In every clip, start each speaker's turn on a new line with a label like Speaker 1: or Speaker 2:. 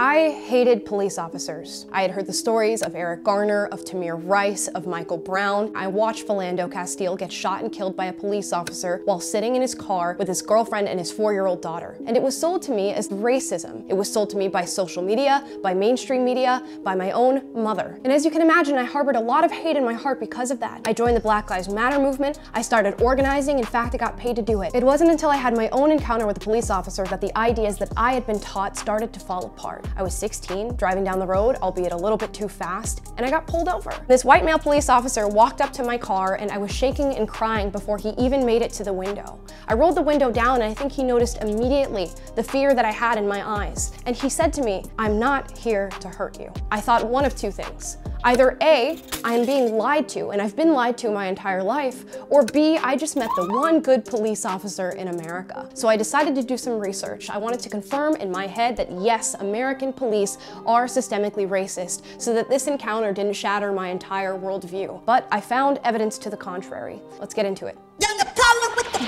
Speaker 1: I hated police officers. I had heard the stories of Eric Garner, of Tamir Rice, of Michael Brown. I watched Philando Castile get shot and killed by a police officer while sitting in his car with his girlfriend and his 4-year-old daughter. And it was sold to me as racism. It was sold to me by social media, by mainstream media, by my own mother. And as you can imagine, I harbored a lot of hate in my heart because of that. I joined the Black Lives Matter movement. I started organizing. In fact, I got paid to do it. It wasn't until I had my own encounter with a police officer that the ideas that I had been taught started to fall apart. I was 16, driving down the road, albeit a little bit too fast, and I got pulled over. This white male police officer walked up to my car and I was shaking and crying before he even made it to the window. I rolled the window down and I think he noticed immediately the fear that I had in my eyes. And he said to me, "I'm not here to hurt you." I thought one of two things. Either A, I am being lied to, and I've been lied to my entire life, or B, I just met the one good police officer in America. So I decided to do some research. I wanted to confirm in my head that yes, American police are systemically racist, so that this encounter didn't shatter my entire worldview. But I found evidence to the contrary. Let's get into it. Young Apollo with the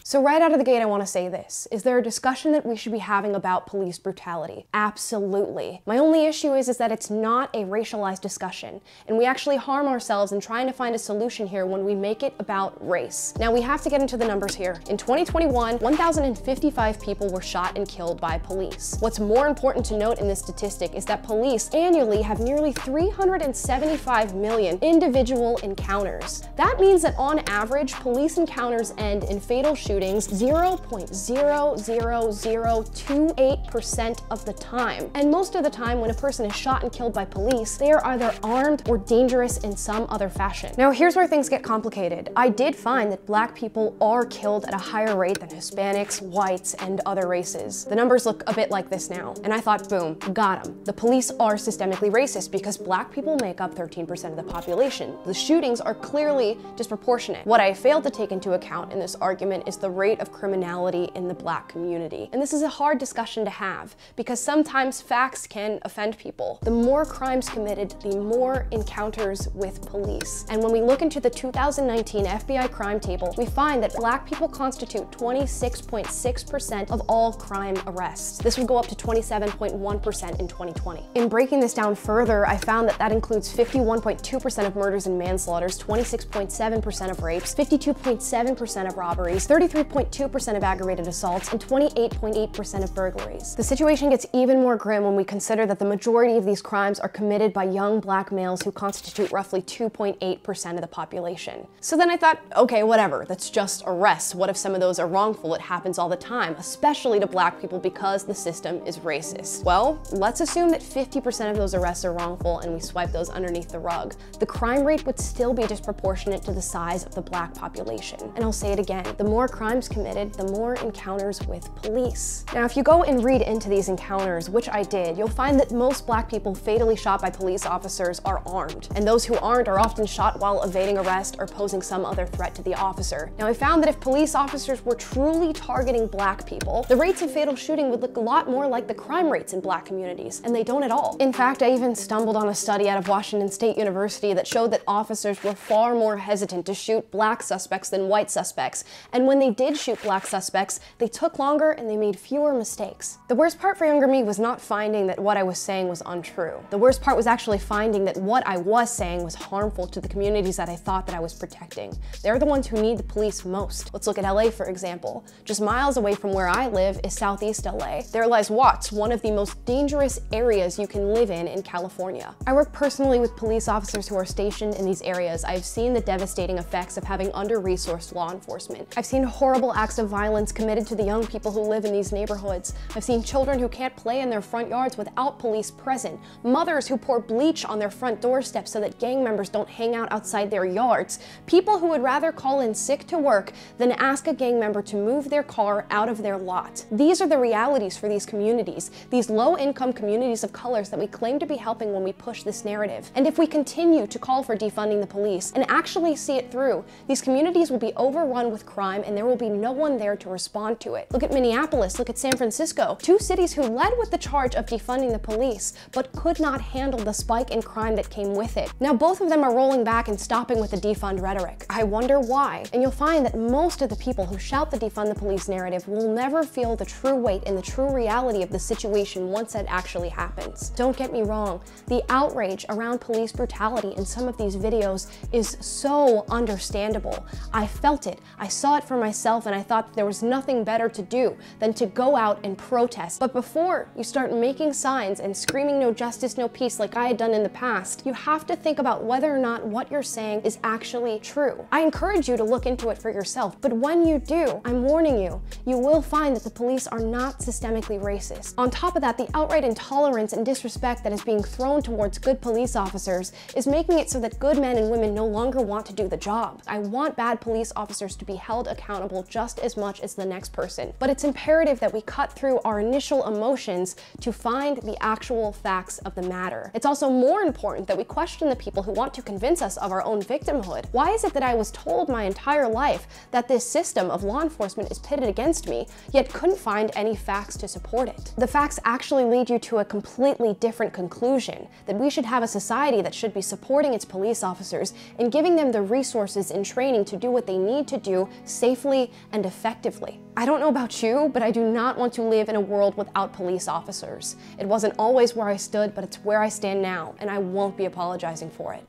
Speaker 1: So right out of the gate, I want to say this. Is there a discussion that we should be having about police brutality? Absolutely. My only issue is that it's not a racialized discussion, and we actually harm ourselves in trying to find a solution here when we make it about race. Now, we have to get into the numbers here. In 2021, 1,055 people were shot and killed by police. What's more important to note in this statistic is that police annually have nearly 375 million individual encounters. That means that on average, police encounters end in fatal shootings 0.00028% of the time. And most of the time when a person is shot and killed by police, they are either armed or dangerous in some other fashion. Now here's where things get complicated. I did find that Black people are killed at a higher rate than Hispanics, whites, and other races. The numbers look a bit like this now. And I thought, boom, got them. The police are systemically racist because Black people make up 13% of the population. The shootings are clearly disproportionate. What I failed to take into account in this argument is the rate of criminality in the Black community. And this is a hard discussion to have because sometimes facts can offend people. The more crimes committed, the more encounters with police. And when we look into the 2019 FBI crime table, we find that Black people constitute 26.6% of all crime arrests. This would go up to 27.1% in 2020. In breaking this down further, I found that that includes 51.2% of murders and manslaughters, 26.7% of rapes, 52.7% of robberies, 33.2% of aggravated assaults, and 28.8% of burglaries. The situation gets even more grim when we consider that the majority of these crimes are committed by young Black males who constitute roughly 2.8% of the population. So then I thought, okay, whatever, that's just arrests. What if some of those are wrongful? It happens all the time, especially to Black people because the system is racist. Well, let's assume that 50% of those arrests are wrongful and we swipe those underneath the rug. The crime rate would still be disproportionate to the size of the Black population. And I'll say it again, the more crimes committed, the more encounters with police. Now, if you go and read into these encounters, which I did, you'll find that most Black people fatally shot by police officers are armed, and those who aren't are often shot while evading arrest or posing some other threat to the officer. Now, I found that if police officers were truly targeting Black people, the rates of fatal shooting would look a lot more like the crime rates in Black communities, and they don't at all. In fact, I even stumbled on a study out of Washington State University that showed that officers were far more hesitant to shoot Black suspects than white suspects, and when they did shoot Black suspects, they took longer and they made fewer mistakes. The worst part for younger me was not finding that what I was saying was untrue. The worst part was actually finding that what I was saying was harmful to the communities that I thought that I was protecting. They're the ones who need the police most. Let's look at LA, for example. Just miles away from where I live is Southeast LA. There lies Watts, one of the most dangerous areas you can live in California. I work personally with police officers who are stationed in these areas. I've seen the devastating effects of having under-resourced law enforcement. I've seen horrible acts of violence committed to the young people who live in these neighborhoods. I've seen children who can't play in their front yards without police present, mothers who pour bleach on their front doorsteps so that gang members don't hang out outside their yards, people who would rather call in sick to work than ask a gang member to move their car out of their lot. These are the realities for these communities, these low-income communities of colors that we claim to be helping when we push this narrative. And if we continue to call for defunding the police and actually see it through, these communities will be overrun with crime and there will be no one there to respond to it. Look at Minneapolis, look at San Francisco, two cities who led with the charge of defunding the police, but could not handle the spike in crime that came with it. Now both of them are rolling back and stopping with the defund rhetoric. I wonder why. And you'll find that most of the people who shout the defund the police narrative will never feel the true weight and the true reality of the situation once that actually happens. Don't get me wrong, the outrage around police brutality in some of these videos is so understandable. I felt it, I saw it for myself, and I thought there was nothing better to do than to go out and protest. But before you start making signs and screaming no justice, no peace like I had done in the past, you have to think about whether or not what you're saying is actually true. I encourage you to look into it for yourself, but when you do, I'm warning you, you will find that the police are not systemically racist. On top of that, the outright intolerance and disrespect that is being thrown towards good police officers is making it so that good men and women no longer want to do the job. I want bad police officers to be held accountable just as much as the next person, but it's imperative that we cut through our initial emotions to find the actual facts of the matter. It's also more important that we question the people who want to convince us of our own victimhood. Why is it that I was told my entire life that this system of law enforcement is pitted against me, yet couldn't find any facts to support it? The facts actually lead you to a completely different conclusion, that we should have a society that should be supporting its police officers and giving them the resources and training to do what they need to do safely and effectively. I don't know about you, but I do not want to live in a world without police officers. It wasn't always where I stood, but it's where I stand now, and I won't be apologizing for it.